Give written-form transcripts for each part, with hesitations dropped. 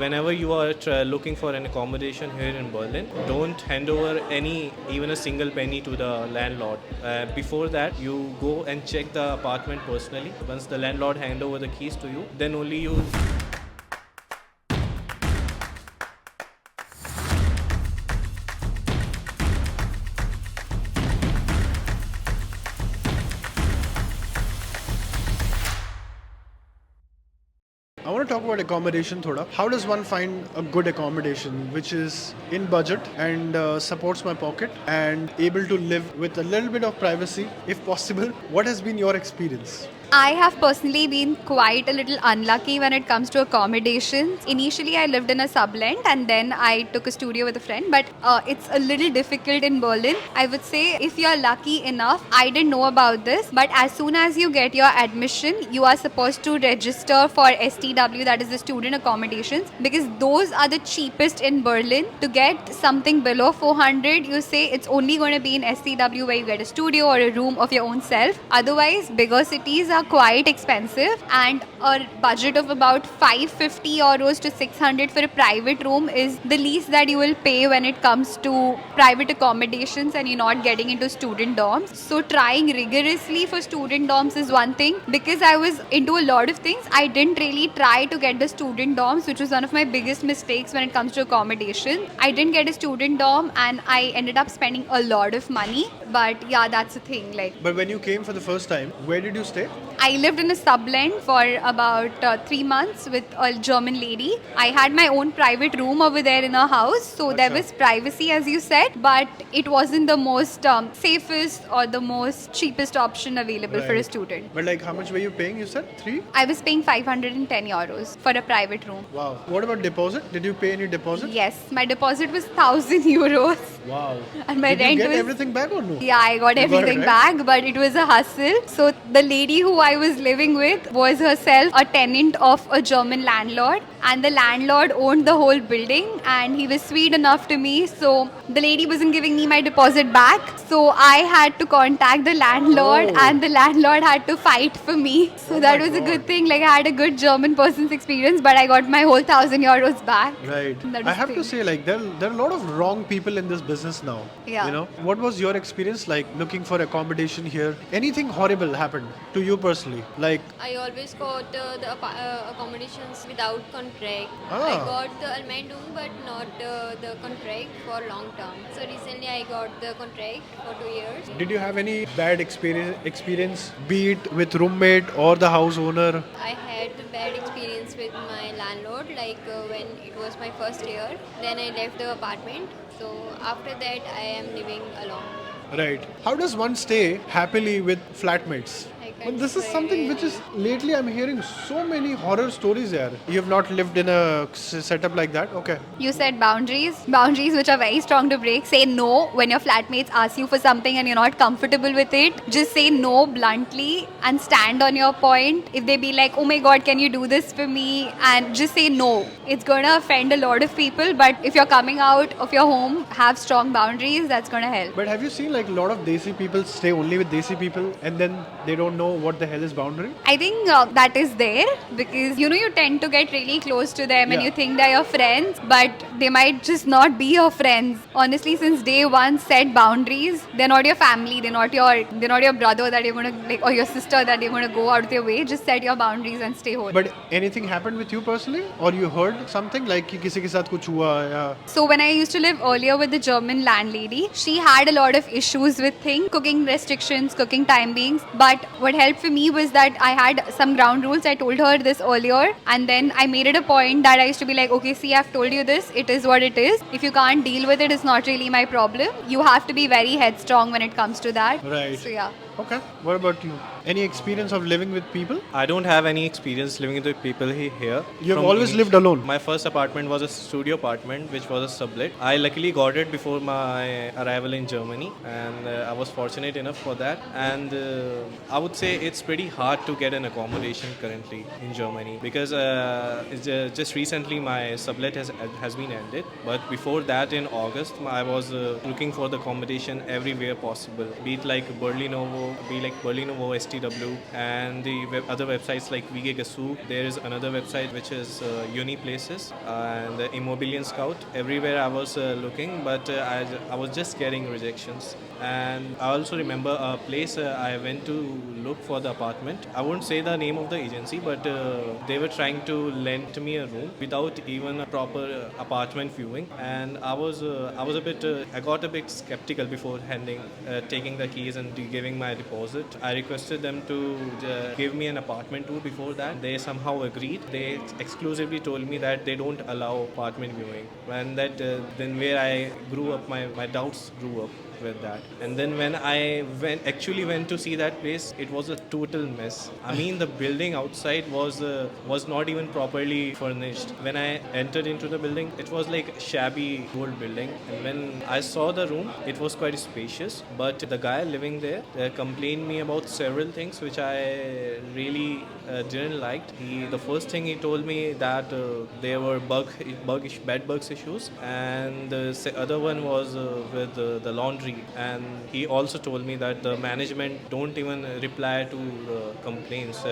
whenever you are looking for an accommodation here in Berlin, don't hand over even a single penny to the landlord. Before that, you go and check the apartment personally. Once the landlord hand over the keys to you, then only you. I want to talk about accommodation thoda. How does one find a good accommodation which is in budget and supports my pocket and able to live with a little bit of privacy if possible? What has been your experience? I have personally been quite a little unlucky when it comes to accommodations. Initially, I lived in a sublet and then I took a studio with a friend, but it's a little difficult in Berlin. I would say if you're lucky enough, I didn't know about this, but as soon as you get your admission, you are supposed to register for STW, that is the student accommodations, because those are the cheapest in Berlin. To get something below 400, you say it's only going to be in STW where you get a studio or a room of your own self. Otherwise, bigger cities are quite expensive, and a budget of about 550 euros to 600 for a private room is the least that you will pay when it comes to private accommodations and you're not getting into student dorms. So trying rigorously for student dorms is one thing. Because I was into a lot of things, I didn't really try to get the student dorms, which was one of my biggest mistakes when it comes to accommodation. I didn't get a student dorm and I ended up spending a lot of money. But yeah, that's the thing. But when you came for the first time, where did you stay? I lived in a sublet for about 3 months with a German lady. I had my own private room over there in her house, so there was privacy, as you said, but it wasn't the most safest or the most cheapest option available for a student. But how much were you paying, you said? 3? I was paying 510 euros for a private room. Wow. What about deposit? Did you pay any deposit? Yes, my deposit was 1,000 euros. Wow. And my Did rent you get was everything back or no? Yeah, I got You got it, everything right? back, but it was a hustle. So the lady who I was living with was herself a tenant of a German landlord, and the landlord owned the whole building, and he was sweet enough to me. So the lady wasn't giving me my deposit back, so I had to contact the landlord, and the landlord had to fight for me. So that was a good thing. I had a good German person's experience, but I got my whole 1,000 euros back. Right. That I was have the to thing. say, there are a lot of wrong people in this business now. Yeah. What was your experience like looking for accommodation here? Anything horrible happened to you personally? I always got the accommodations without contract. Ah. I got the Almendung but not the contract for long term. So recently I got the contract for 2 years. Did you have any bad experience, be it with roommate or the house owner? I had a bad experience with my landlord when it was my first year. Then I left the apartment. So after that I am living alone. Right. How does one stay happily with flatmates? can't This is say something which is lately I'm hearing so many horror stories here. You have not lived in a setup like that? Okay. You said boundaries which are very strong to break. Say no when your flatmates ask you for something and you're not comfortable with it. Just say no bluntly and stand on your point. If they be like, oh my god, can you do this for me? And just say no. It's going to offend a lot of people, but if you're coming out of your home, have strong boundaries, that's going to help. But have you seen a lot of Desi people stay only with Desi people and then they don't know what the hell is boundary? I think that is there because you tend to get really close to them and Yeah. you think they're your friends, but they might just not be your friends. Honestly, since day one, set boundaries. They're not your family. They're not your brother that you're gonna or your sister that you're gonna go out of their way. Just set your boundaries and stay home. But anything happened with you personally, or you heard something like कि किसी के साथ कुछ हुआ या? So when I used to live earlier with the German landlady, she had a lot of issues with things, cooking restrictions, cooking timings. But what helped for me was that I had some ground rules. I told her this earlier, and then I made it a point that I used to be like, okay, see, I've told you this. It is what it is. If you can't deal with it, it's not really my problem. You have to be very headstrong when it comes to that. Right. So yeah. Okay. What about you? Any experience of living with people? I don't have any experience living with people here. You have From always lived alone? My first apartment was a studio apartment, which was a sublet. I luckily got it before my arrival in Germany, and I was fortunate enough for that. And I would say it's pretty hard to get an accommodation currently in Germany because just recently my sublet has been ended. But before that, in August, I was looking for the accommodation everywhere possible, be it like Berlinovo be like Berlinovo, STW, and the other websites like VG Gasu. There is another website which is Uni Places and Immobilien Scout. Everywhere I was looking, but I was just getting rejections. And I also remember a place I went to look for the apartment. I won't say the name of the agency, but they were trying to lend me a room without even a proper apartment viewing. And I was I got a bit skeptical before taking the keys and giving my deposit. I requested them to give me an apartment tour before that. They somehow agreed. They exclusively told me that they don't allow apartment viewing. And that then where I grew up, my doubts grew up with that. And then when I went to see that place, it was a total mess. I mean, the building outside was not even properly furnished. When I entered into the building, it was like a shabby old building. And when I saw the room, it was quite spacious. But the guy living there complained me about several things which I really didn't like. The first thing he told me that there were bed bugs issues, and the other one was with the laundry. And he also told me that the management don't even reply to complaints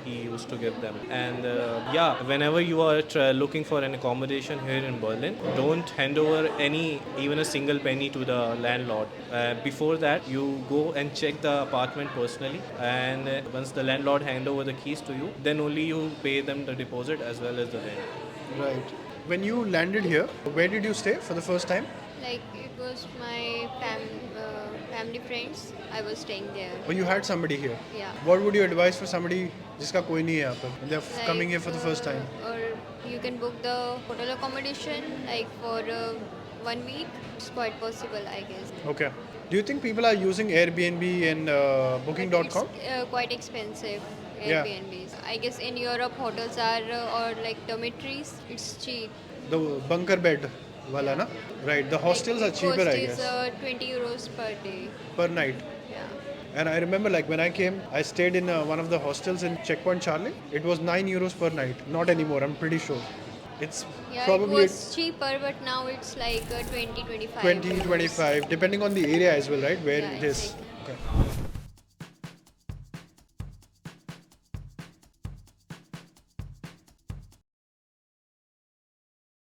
he used to give them. And whenever you are looking for an accommodation here in Berlin, don't hand over even a single penny to the landlord. Before that, you go and check the apartment personally, and once the landlord hand over the keys to you, then only you pay them the deposit as well as the rent. Right. When you landed here, where did you stay for the first time? Like it was my family friends. I was staying there. Or you had somebody here? Yeah. What would you advise for somebody जिसका कोई नहीं है यहाँ पर? They're coming here for the first time. Or you can book the hotel accommodation like for 1 week. It's quite possible, I guess. Okay. Do you think people are using Airbnb and Booking.com? It's quite expensive. Yeah. Airbnbs. I guess in Europe hotels are or like dormitories. It's cheap. The bunker bed wala na? Right. The hostels are cheaper, I guess. Cost is 20 euros per day. Per night. Yeah. And I remember like when I came, I stayed in one of the hostels in Checkpoint Charlie. It was 9 euros per night. Not anymore, I'm pretty sure. It's Yeah, probably it was cheaper, but now it's like 20, 25. 20, 25, depending on the area as well, right? Where Yeah, it is. exactly. Okay.